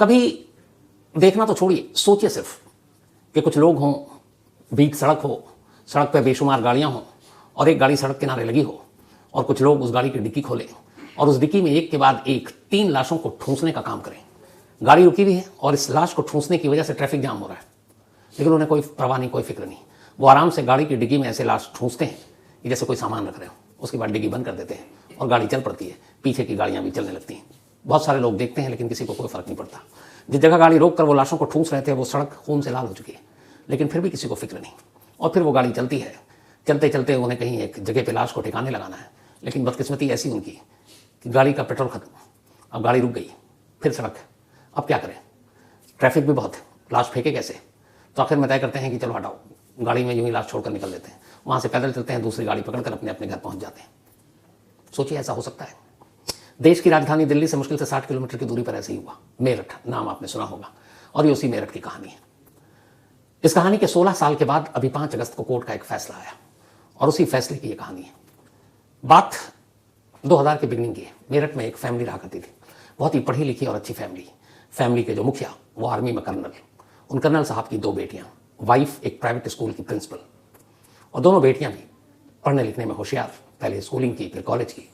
कभी देखना तो छोड़िए, सोचिए सिर्फ कि कुछ लोग हों, बीच सड़क हो, सड़क पर बेशुमार गाड़ियां हों और एक गाड़ी सड़क किनारे लगी हो और कुछ लोग उस गाड़ी की डिक्की खोलें और उस डिक्की में एक के बाद एक 3 लाशों को ठूंसने का काम करें। गाड़ी रुकी हुई है और इस लाश को ठूंसने की वजह से ट्रैफिक जाम हो रहा है, लेकिन उन्हें कोई परवाह नहीं, कोई फिक्र नहीं। वो आराम से गाड़ी की डिग्गी में ऐसे लाश ठूंसते हैं कि जैसे कोई सामान रख रहे हो। उसके बाद डिग्गी बंद कर देते हैं और गाड़ी चल पड़ती है, पीछे की गाड़ियां भी चलने लगती हैं। बहुत सारे लोग देखते हैं लेकिन किसी को कोई फर्क नहीं पड़ता। जिस जगह गाड़ी रोक कर वो लाशों को ठूंस रहे थे वो सड़क खून से लाल हो चुकी है, लेकिन फिर भी किसी को फिक्र नहीं। और फिर वो गाड़ी चलती है, चलते चलते उन्हें कहीं एक जगह पे लाश को ठिकाने लगाना है, लेकिन बदकिस्मती ऐसी उनकी कि गाड़ी का पेट्रोल खत्म। अब गाड़ी रुक गई, फिर सड़क है, अब क्या करें? ट्रैफिक भी बहुत है, लाश फेंके कैसे? तो आखिर में तय करते हैं कि चलो हटाओ, गाड़ी में यूं ही लाश छोड़कर निकल लेते हैं। वहां से पैदल चलते हैं, दूसरी गाड़ी पकड़कर अपने अपने घर पहुंच जाते हैं। सोचिए ऐसा हो सकता है? देश की राजधानी दिल्ली से मुश्किल से 60 किलोमीटर की दूरी पर ऐसे ही हुआ। मेरठ नाम आपने सुना होगा, और ये उसी मेरठ की कहानी है। इस कहानी के 16 साल के बाद अभी 5 अगस्त को कोर्ट का एक फैसला आया और उसी फैसले की ये कहानी है। बात 2000 के बिगनिंग की है। मेरठ में एक फैमिली रहा करती थी, बहुत ही पढ़ी लिखी और अच्छी फैमिली। फैमिली के जो मुखिया वो आर्मी में कर्नल, उन कर्नल साहब की 2 बेटियां, वाइफ एक प्राइवेट स्कूल की प्रिंसिपल, और दोनों बेटियां भी पढ़ने लिखने में होशियार, पहले स्कूलिंग की फिर कॉलेज की।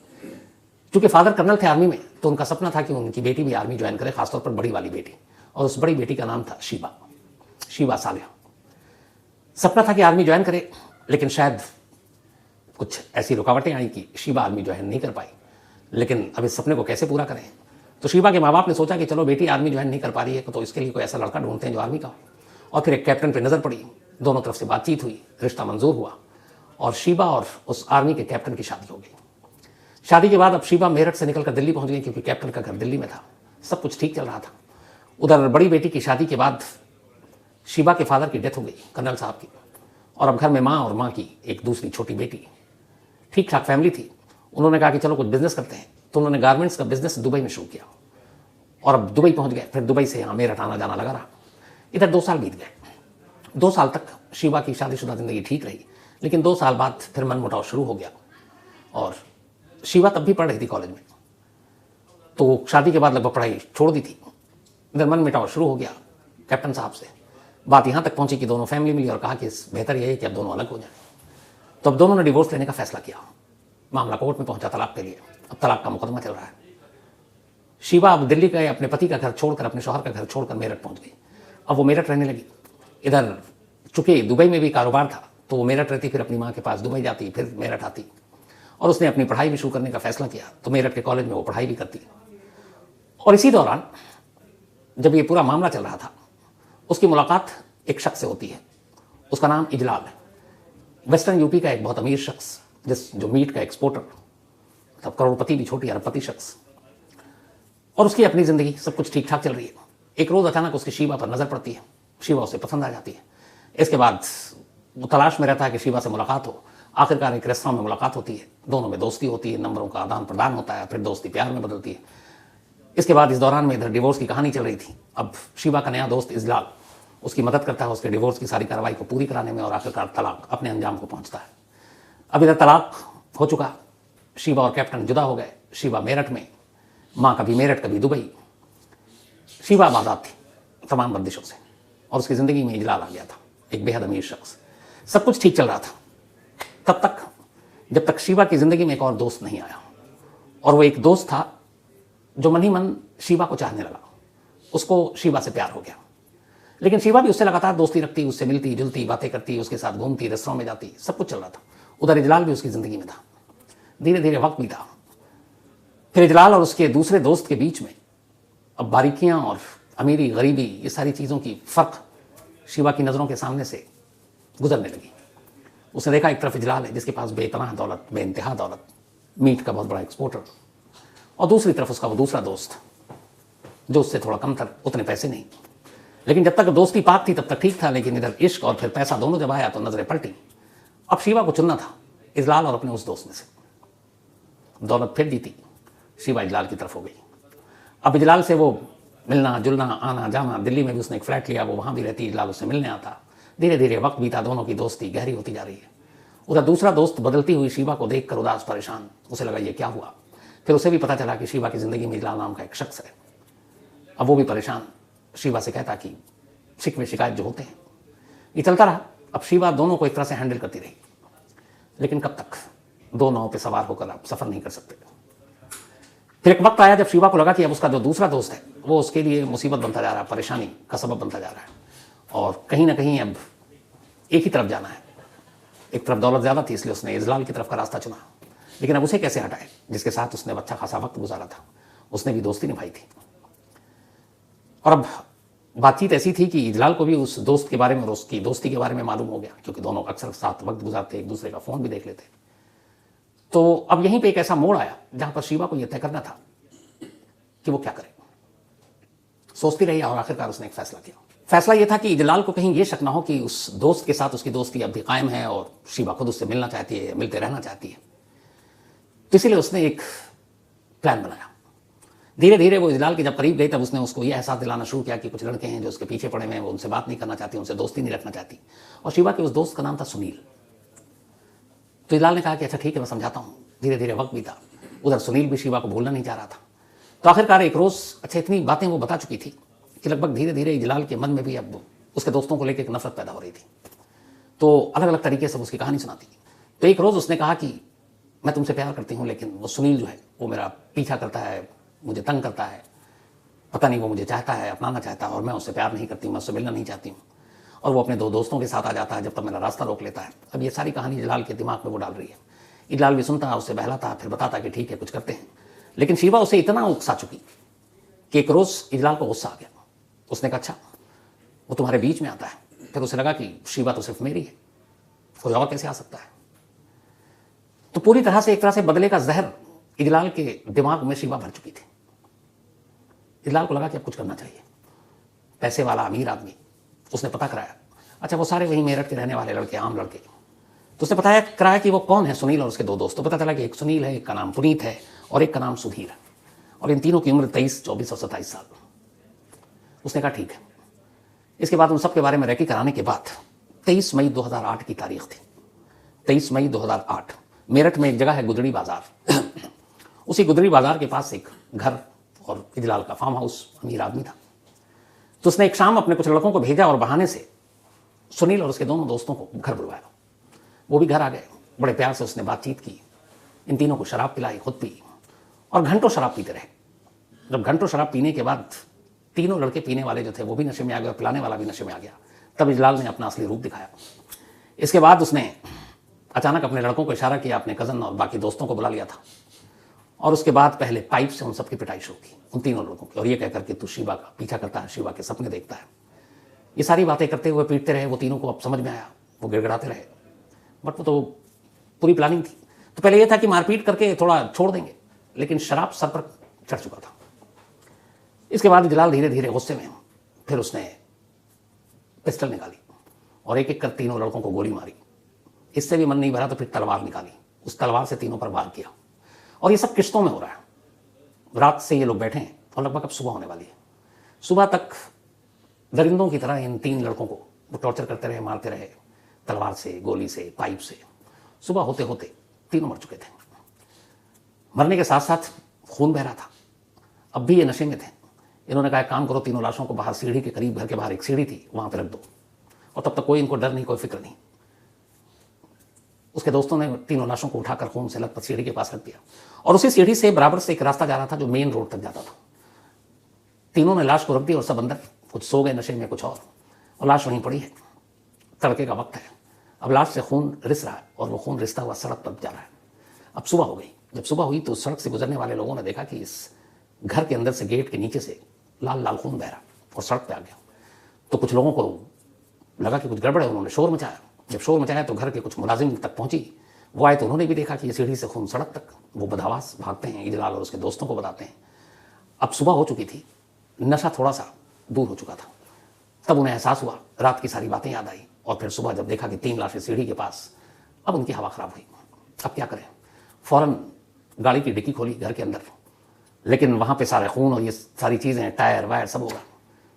चूंकि फादर कर्नल थे आर्मी में, तो उनका सपना था कि उनकी बेटी भी आर्मी ज्वाइन करे, खासतौर पर बड़ी वाली बेटी, और उस बड़ी बेटी का नाम था शीबा सालेह। सपना था कि आर्मी ज्वाइन करे, लेकिन शायद कुछ ऐसी रुकावटें आई कि शीबा आर्मी ज्वाइन नहीं कर पाई। लेकिन अब इस सपने को कैसे पूरा करें? तो शीबा के माँ बाप ने सोचा कि चलो बेटी आर्मी ज्वाइन नहीं कर पा रही है तो इसके लिए कोई ऐसा लड़का ढूंढते हैं जो आर्मी का हो। और फिर एक कैप्टन पे नजर पड़ी, दोनों तरफ से बातचीत हुई, रिश्ता मंजूर हुआ और शीबा और उस आर्मी के कैप्टन की शादी हो गई। शादी के बाद अब शीबा मेरठ से निकलकर दिल्ली पहुंच गई, क्योंकि कैप्टन का घर दिल्ली में था। सब कुछ ठीक चल रहा था। उधर बड़ी बेटी की शादी के बाद शीबा के फादर की डेथ हो गई, कर्नल साहब की, और अब घर में माँ और माँ की एक दूसरी छोटी बेटी। ठीक ठाक फैमिली थी। उन्होंने कहा कि चलो कुछ बिजनेस करते हैं, तो उन्होंने गारमेंट्स का बिजनेस दुबई में शुरू किया और अब दुबई पहुंच गए। फिर दुबई से यहाँ मेरठ आना जाना लगा रहा। इधर 2 साल बीत गए। 2 साल तक शीबा की शादीशुदा जिंदगी ठीक रही, लेकिन 2 साल बाद फिर मनमुटाव शुरू हो गया और शीबा तब भी पढ़ रही थी कॉलेज में, तो शादी के बाद लगभग पढ़ाई छोड़ दी थी। इधर मनमुटाव शुरू हो गया कैप्टन साहब से। बात यहाँ तक पहुंची कि दोनों फैमिली मिली और कहा कि बेहतर यह है कि अब दोनों अलग हो जाए। तो अब दोनों ने डिवोर्स लेने का फैसला किया। मामला कोर्ट में पहुंचा तलाक के लिए। अब तलाक का मुकदमा चल रहा है। शीबा अब दिल्ली गए, अपने पति का घर छोड़कर, अपने शौहर का घर छोड़कर मेरठ पहुंच गई। अब वो मेरठ रहने लगी। इधर चूंकि दुबई में भी कारोबार था तो वो मेरठ रहती, फिर अपनी माँ के पास दुबई जाती, फिर मेरठ आती, और उसने अपनी पढ़ाई भी शुरू करने का फैसला किया। तो मेरठ के कॉलेज में वो पढ़ाई भी करती। और इसी दौरान जब ये पूरा मामला चल रहा था, उसकी मुलाकात एक शख्स से होती है। उसका नाम इजलाल है। वेस्टर्न यूपी का एक बहुत अमीर शख्स, जो मीट का एक्सपोर्टर, मतलब करोड़पति भी छोटी अरबपति शख्स। और उसकी अपनी जिंदगी, सब कुछ ठीक ठाक चल रही है। एक रोज अचानक उसकी शीबा पर नजर पड़ती है। शीबा उसे पसंद आ जाती है। इसके बाद वो तलाश में रहता है कि शीबा से मुलाकात हो। आखिरकार एक रेस्तरां में मुलाकात होती है, दोनों में दोस्ती होती है, नंबरों का आदान प्रदान होता है, फिर दोस्ती प्यार में बदलती है। इसके बाद इस दौरान में इधर डिवोर्स की कहानी चल रही थी। अब शीबा का नया दोस्त इजलाल उसकी मदद करता है उसके डिवोर्स की सारी कार्रवाई को पूरी कराने में, और आखिरकार तलाक अपने अंजाम को पहुंचता है। अब इधर तलाक हो चुका, शीबा और कैप्टन जुदा हो गए। शीबा मेरठ में, माँ कभी मेरठ कभी दुबई। शीबा आबाद थी तमाम बंदिशों से, और उसकी जिंदगी में इजलाल आ गया था, एक बेहद अमीर शख्स। सब कुछ ठीक चल रहा था तब तक, जब तक शीबा की जिंदगी में एक और दोस्त नहीं आया। और वो एक दोस्त था जो मन ही मन शीबा को चाहने लगा। उसको शीबा से प्यार हो गया, लेकिन शीबा भी उससे लगातार दोस्ती रखती, उससे मिलती जुलती, बातें करती, उसके साथ घूमती, रेस्तरां में जाती, सब कुछ चल रहा था। उधर इजलाल भी उसकी जिंदगी में था। धीरे धीरे वक्त बीता। फिर इजलाल और उसके दूसरे दोस्त के बीच में अब बारीकियां और अमीरी गरीबी, ये सारी चीज़ों की फ़र्क शीबा की नज़रों के सामने से गुजरने लगी। उसने देखा एक तरफ इजलाल है जिसके पास बेपनाह दौलत, बेइंतहा दौलत, मीट का बहुत बड़ा एक्सपोर्टर, और दूसरी तरफ उसका वो दूसरा दोस्त जो उससे थोड़ा कम था, उतने पैसे नहीं। लेकिन जब तक दोस्ती पाक थी तब तक ठीक था, लेकिन इधर इश्क और फिर पैसा दोनों जब आया तो नजरें पलटी। अब शीबा को चुनना था, इजलाल और अपने उस दोस्त में से। दौलत फिर जीती, शीबा इजलाल की तरफ हो गई। अब इजलाल से वो मिलना जुलना, आना जाना, दिल्ली में भी उसने एक फ्लैट लिया, वो वहाँ भी रहती, इजलाल उससे मिलने आता। धीरे धीरे वक्त बीता, दोनों की दोस्ती गहरी होती जा रही है। उधर दूसरा दोस्त बदलती हुई शीबा को देखकर उदास परेशान, उसे लगा ये क्या हुआ। फिर उसे भी पता चला कि शीबा की जिंदगी में इजलाल नाम का एक शख्स है। अब वो भी परेशान, शीबा से कहता कि शिकवे शिकायत जो होते हैं। ये चलता रहा। अब शीबा दोनों को एक तरह से हैंडल करती रही, लेकिन कब तक दो नावों पे सवार होकर आप सफर नहीं कर सकते। फिर एक वक्त आया जब शीबा को लगा कि अब उसका जो दूसरा दोस्त है वो उसके लिए मुसीबत बनता जा रहा है, परेशानी का सबब बनता जा रहा है, और कहीं ना कहीं अब एक ही तरफ जाना है। एक तरफ दौलत ज्यादा थी, इसलिए उसने इजलाल की तरफ का रास्ता चुना। लेकिन अब उसे कैसे हटाए जिसके साथ उसने अच्छा खासा वक्त गुजारा था, उसने भी दोस्ती निभाई थी। और अब बातचीत ऐसी थी कि इजलाल को भी उस दोस्त के बारे में और उसकी दोस्ती के बारे में मालूम हो गया, क्योंकि दोनों अक्सर साथ वक्त गुजारते, एक दूसरे का फोन भी देख लेते। तो अब यहीं पे एक ऐसा मोड़ आया जहां पर शीबा को यह तय करना था कि वो क्या करे। सोचती रही और आखिरकार उसने एक फैसला किया। फैसला यह था कि इजलाल को कहीं यह शक ना हो कि उस दोस्त के साथ उसकी दोस्ती अब भी कायम है और शीबा खुद उससे मिलना चाहती है, मिलते रहना चाहती है। तो इसीलिए उसने एक प्लान बनाया। धीरे धीरे वो इजलाल के जब करीब गई तब उसने उसको यह एहसास दिलाना शुरू किया कि कुछ लड़के हैं जो उसके पीछे पड़े हुए हैं, वो उनसे बात नहीं करना चाहती, उनसे दोस्ती नहीं रखना चाहती। और शीबा के उस दोस्त का नाम था सुनील। तो इजलाल ने कहा कि अच्छा ठीक है, मैं समझाता हूँ। धीरे धीरे वक्त बीता। उधर सुनील भी शीबा को भूलना नहीं चाह रहा था। तो आखिरकार एक रोज अच्छा इतनी बातें वो बता चुकी थी कि लगभग धीरे धीरे इजलाल के मन में भी अब उसके दोस्तों को लेकर एक नफरत पैदा हो रही थी। तो अलग अलग तरीके से उसकी कहानी सुनाती। तो एक रोज उसने कहा कि मैं तुमसे प्यार करती हूँ, लेकिन वो सुनील जो है वो मेरा पीछा करता है, मुझे तंग करता है, पता नहीं वो मुझे चाहता है, अपनाना चाहता है, और मैं उससे प्यार नहीं करती, मैं उससे मिलना नहीं चाहती हूँ। और वो अपने दो दोस्तों के साथ आ जाता है, जब तक मेरा रास्ता रोक लेता है। अब ये सारी कहानी इजलाल के दिमाग में वो डाल रही है। इजलाल भी सुनता, उससे बहलाता, फिर बताता कि ठीक है कुछ करते हैं। लेकिन शीबा उसे इतना उकसा चुकी कि एक रोज इजलाल को गुस्सा आ गया। उसने कहा अच्छा वो तुम्हारे बीच में आता है। फिर उसे लगा कि शीबा तो सिर्फ मेरी है, कोई और कैसे आ सकता है। तो पूरी तरह से एक तरह से बदले का जहर इजलाल के दिमाग में शीबा भर चुकी थी। इजलाल को लगा कि अब कुछ करना चाहिए। पैसे वाला अमीर आदमी, उसने पता कराया। अच्छा वो सारे वही मेरठ के रहने वाले लड़के, आम लड़के। तो उसने बताया कराया कि वो कौन है, सुनील और उसके दो दोस्त। तो पता चला कि एक सुनील है, एक का नाम पुनीत है और एक का नाम सुधीर है, और इन तीनों की उम्र 23, 24 और 27 साल। उसने कहा ठीक है। इसके बाद उन सब के बारे में रेकी कराने के बाद 23 मई 2008 की तारीख थी। 23 मई 2008 मेरठ में एक जगह है गुदड़ी बाजार। उसी गुदड़ी बाजार के पास एक घर और इजलाल का फार्म हाउस, अमीर आदमी था। तो उसने एक शाम अपने कुछ लड़कों को भेजा और बहाने से सुनील और उसके दोनों दोस्तों को घर बुलवाया। वो भी घर आ गए। बड़े प्यार से उसने बातचीत की, इन तीनों को शराब पिलाई, खुद पी, और घंटों शराब पीते रहे। जब घंटों शराब पीने के बाद तीनों लड़के पीने वाले जो थे वो भी नशे में आ गए और पिलाने वाला भी नशे में आ गया, तब इजलाल ने अपना असली रूप दिखाया। इसके बाद उसने अचानक अपने लड़कों को इशारा किया, अपने कजन और बाकी दोस्तों को बुला लिया था, और उसके बाद पहले पाइप से उन सबकी पिटाई शुरू की, उन तीनों लोगों की। और ये कहकर कि तू शीबा का पीछा करता है, शीबा के सपने देखता है। ये सारी बातें करते हुए पीटते रहे। वो तीनों को अब समझ में आया, वो गिड़गिड़ाते रहे, बट वो तो पूरी प्लानिंग थी। तो पहले यह था कि मारपीट करके थोड़ा छोड़ देंगे, लेकिन शराब सर पर चढ़ चुका था। इसके बाद इजलाल धीरे धीरे गुस्से में फिर उसने पिस्टल निकाली और एक एक कर तीनों लड़कों को गोली मारी। इससे भी मन नहीं भरा तो फिर तलवार निकाली, उस तलवार से तीनों पर वार किया। और ये सब किश्तों में हो रहा है। रात से ये लोग बैठे हैं और लगभग अब सुबह होने वाली है। सुबह तक दरिंदों की तरह इन तीन लड़कों को वो टॉर्चर करते रहे, मारते रहे, तलवार से, गोली से, पाइप से। सुबह होते होते तीनों मर चुके थे। मरने के साथ साथ खून बह रहा था। अब भी ये नशे में थे। इन्होंने कहा काम करो, तीनों लाशों को बाहर सीढ़ी के करीब, घर के बाहर एक सीढ़ी थी, वहां पर रख दो। और तब तक कोई इनको डर नहीं, कोई फिक्र नहीं। उसके दोस्तों ने तीनों लाशों को उठाकर खून से लथपथ सीढ़ी के पास रख दिया, और उसी सीढ़ी से बराबर से एक रास्ता जा रहा था जो मेन रोड तक जाता था। तीनों ने लाश को रख दिया और सब अंदर, कुछ सो गए नशे में, कुछ और लाश वहीं पड़ी है। तड़के का वक्त है। अब लाश से खून रिस रहा है और वो खून रिसता हुआ सड़क पर जा रहा है। अब सुबह हो गई। जब सुबह हुई तो सड़क से गुजरने वाले लोगों ने देखा कि इस घर के अंदर से, गेट के नीचे से लाल लाल खून बह रहा और सड़क पे आ गया। तो कुछ लोगों को लगा कि कुछ गड़बड़ है, उन्होंने शोर मचाया। जब शोर मचाया तो घर के कुछ मुलाजिम तक पहुंची। वो आए तो उन्होंने भी देखा कि ये सीढ़ी से खून सड़क तक। वो बदहवास भागते हैं, इजलाल और उसके दोस्तों को बताते हैं। अब सुबह हो चुकी थी, नशा थोड़ा सा दूर हो चुका था। तब उन्हें एहसास हुआ, रात की सारी बातें याद आई, और फिर सुबह जब देखा कि तीन लाशें सीढ़ी के पास, अब उनकी हवा खराब हुई। अब क्या करें? फौरन गाड़ी की डिक्की खोली घर के अंदर, लेकिन वहां पे सारे खून और ये सारी चीजें, टायर वायर सब होगा।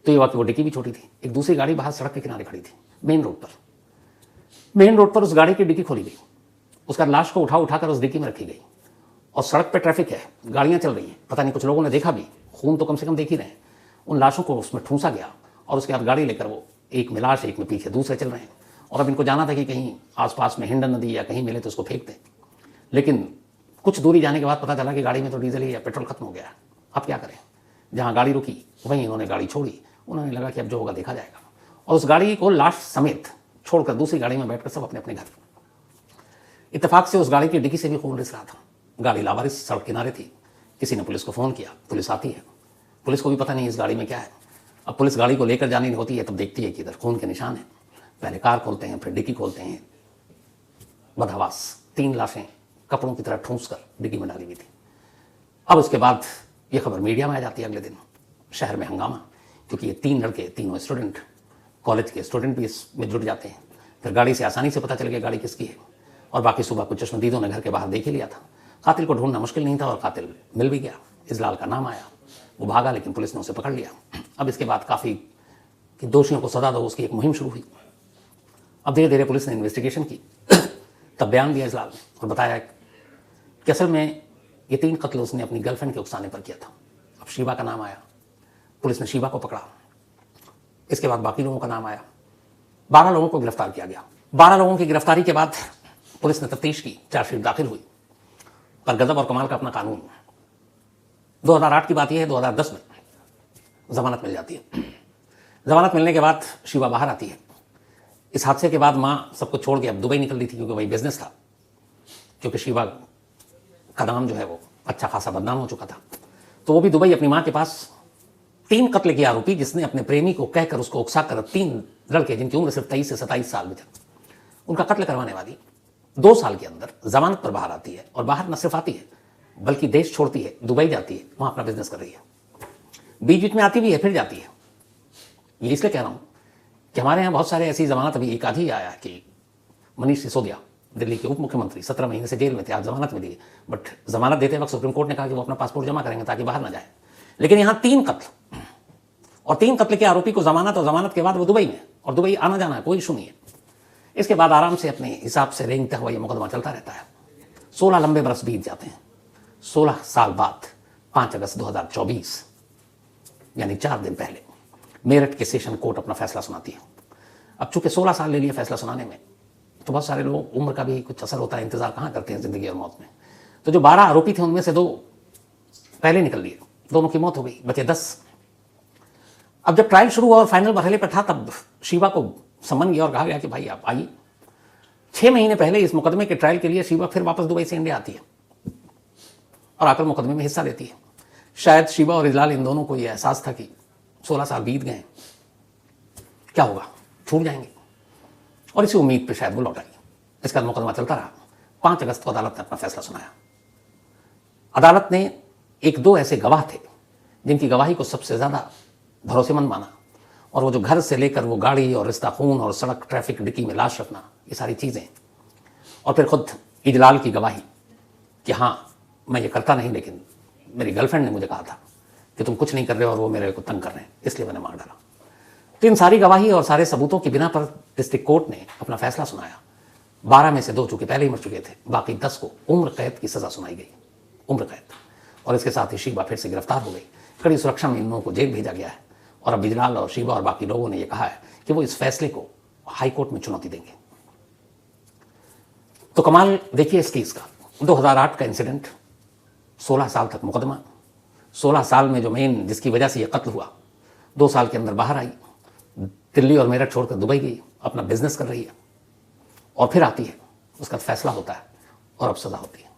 तो ये वक्त वो डिक्की भी छोटी थी। एक दूसरी गाड़ी बाहर सड़क के किनारे खड़ी थी, मेन रोड पर। मेन रोड पर उस गाड़ी की डिक्की खोली गई। उसका लाश को उठाकर उस डिक्की में रखी गई। और सड़क पर ट्रैफिक है, गाड़ियां चल रही हैं। पता नहीं कुछ लोगों ने देखा भी, खून तो कम से कम देख ही रहे हैं। उन लाशों को उसमें ठूंसा गया और उसके बाद गाड़ी लेकर वो एक में लाश, एक में पीछे दूसरे चल रहे हैं। और अब इनको जाना था कि कहीं आसपास में हिंडन नदी या कहीं मिले तो उसको फेंक दें, लेकिन कुछ दूरी जाने के बाद पता चला कि गाड़ी में तो डीजल ही या पेट्रोल खत्म हो गया है। अब क्या करें? जहाँ गाड़ी रुकी वहीं इन्होंने गाड़ी छोड़ी। उन्होंने लगा कि अब जो होगा देखा जाएगा, और उस गाड़ी को लाश समेत छोड़कर दूसरी गाड़ी में बैठकर सब अपने अपने घर। इत्तेफाक से उस गाड़ी की डिक्की से भी खून रिस रहा था। गाड़ी लावारिस सड़क किनारे थी। किसी ने पुलिस को फ़ोन किया, पुलिस आती है। पुलिस को भी पता नहीं इस गाड़ी में क्या है। अब पुलिस गाड़ी को लेकर जानी होती है, तब देखती है कि इधर खून के निशान हैं। पहले कार खोलते हैं, फिर डिक्की खोलते हैं। बदहवास 3 लाशें कपड़ों की तरह ठूंस कर डिग्गी में डाली हुई थी। अब उसके बाद ये खबर मीडिया में आ जाती है। अगले दिन शहर में हंगामा, क्योंकि ये 3 लड़के, तीनों स्टूडेंट, कॉलेज के स्टूडेंट भी इसमें जुट जाते हैं। फिर गाड़ी से आसानी से पता चल गया गाड़ी किसकी है, और बाकी सुबह कुछ चश्मदीदों ने घर के बाहर देख ही लिया था। कातिल को ढूंढना मुश्किल नहीं था और कातिल मिल भी गया। इजलाल का नाम आया, वो भागा, लेकिन पुलिस ने उसे पकड़ लिया। अब इसके बाद काफ़ी कि दोषियों को सजा दो, उसकी एक मुहिम शुरू हुई। अब धीरे धीरे पुलिस ने इन्वेस्टिगेशन की। तब बयान दिया इजलाल ने और बताया कि असल में ये 3 कत्ल उसने अपनी गर्लफ्रेंड के उकसाने पर किया था। अब शीबा का नाम आया, पुलिस ने शीबा को पकड़ा। इसके बाद बाकी लोगों का नाम आया। 12 लोगों को गिरफ्तार किया गया। 12 लोगों की गिरफ्तारी के बाद पुलिस ने तफ्तीश की, चार्जशीट दाखिल हुई। पर गजब और कमाल का अपना कानून। 2008 की बात यह है, 2010 में जमानत मिल जाती है। जमानत मिलने के बाद शीबा बाहर आती है। इस हादसे के बाद माँ सबको छोड़ के अब दुबई निकल रही थी, क्योंकि वही बिजनेस था, क्योंकि शीबा का नाम जो है वो अच्छा खासा बदनाम हो चुका था। तो वो भी दुबई अपनी माँ के पास 3 कत्ल के आरोपी, जिसने अपने प्रेमी को कहकर उसको उकसा कर 3 लड़के जिनकी उम्र सिर्फ 23 से 27 साल में थी, उनका कत्ल करवाने वाली 2 साल के अंदर जमानत पर बाहर आती है। और बाहर न सिर्फ आती है बल्कि देश छोड़ती है, दुबई जाती है, वहां अपना बिजनेस कर रही है। बीच बीच में आती भी है, फिर जाती है। ये इसलिए कह रहा हूं कि हमारे यहाँ बहुत सारे ऐसी जमानत, अभी एक आधी आया कि मनीष सिसोदिया दिल्ली के उप मुख्यमंत्री 17 महीने से जेल में थे, आज जमानत मिली। बट जमानत देते वक्त सुप्रीम कोर्ट ने कहा कि वो अपना पासपोर्ट जमा करेंगे ताकि बाहर ना जाए। लेकिन यहाँ 3 कत्ल और 3 कत्ल के आरोपी को जमानत, और जमानत के बाद वो दुबई में, और दुबई आना जाना है, कोई इशू नहीं है। इसके बाद आराम से अपने हिसाब से रेंगता हुआ ये मुकदमा चलता रहता है। 16 लंबे बरस बीत जाते हैं। 16 साल बाद 5 अगस्त 2024 यानी 4 दिन पहले मेरठ के सेशन कोर्ट अपना फैसला सुनाती है। अब चूंकि 16 साल ले लिए फैसला सुनाने में, तो बहुत सारे लोग, उम्र का भी कुछ असर होता है, इंतजार कहाँ करते हैं जिंदगी और मौत में। तो जो 12 आरोपी थे उनमें से 2 पहले निकल लिए, दोनों की मौत हो गई, बचे 10। अब जब ट्रायल शुरू हुआ और फाइनल मरहले पर था, तब शीबा को सम्मन गया और कहा गया कि भाई आप आइए। 6 महीने पहले इस मुकदमे के ट्रायल के लिए शीबा फिर वापस दुबई से इंडिया आती है और आकर मुकदमे में हिस्सा लेती है। शायद शीबा और इजलाल, इन दोनों को यह एहसास था कि 16 साल बीत गए, क्या होगा, छूट जाएंगे, और इसी उम्मीद पर शायद वो लौट आई। इसका मुकदमा चलता रहा। 5 अगस्त को अदालत ने अपना फैसला सुनाया। अदालत ने 1-2 ऐसे गवाह थे जिनकी गवाही को सबसे ज्यादा भरोसेमंद माना, और वो जो घर से लेकर वो गाड़ी और रिश्ता खून और सड़क ट्रैफिक डिक्की में लाश रखना, ये सारी चीजें, और फिर खुद इजलाल की गवाही कि हाँ मैं ये करता नहीं, लेकिन मेरी गर्लफ्रेंड ने मुझे कहा था कि तुम कुछ नहीं कर रहे हो और वो मेरे को तंग कर रहे हैं, इसलिए मैंने मार डाला। तो इन सारी गवाही और सारे सबूतों की बिना पर डिस्ट्रिक्ट कोर्ट ने अपना फैसला सुनाया। 12 में से 2 चूंकि पहले ही मर चुके थे, बाकी 10 को उम्र कैद की सजा सुनाई गई, उम्र कैद। और इसके साथ ही शीबा फिर से गिरफ्तार हो गई। कड़ी सुरक्षा में इन लोगों को जेल भेजा गया है। और अब इजलाल और शीबा और बाकी लोगों ने यह कहा है कि वो इस फैसले को हाई कोर्ट में चुनौती देंगे। तो कमाल देखिए इस केस का, 2008 का इंसिडेंट, 16 साल तक मुकदमा, 16 साल में जो मेन जिसकी वजह से यह कत्ल हुआ, 2 साल के अंदर बाहर आई, दिल्ली और मेरठ छोड़कर दुबई गई, अपना बिजनेस कर रही है, और फिर आती है, उसका फैसला होता है और अब सजा होती है।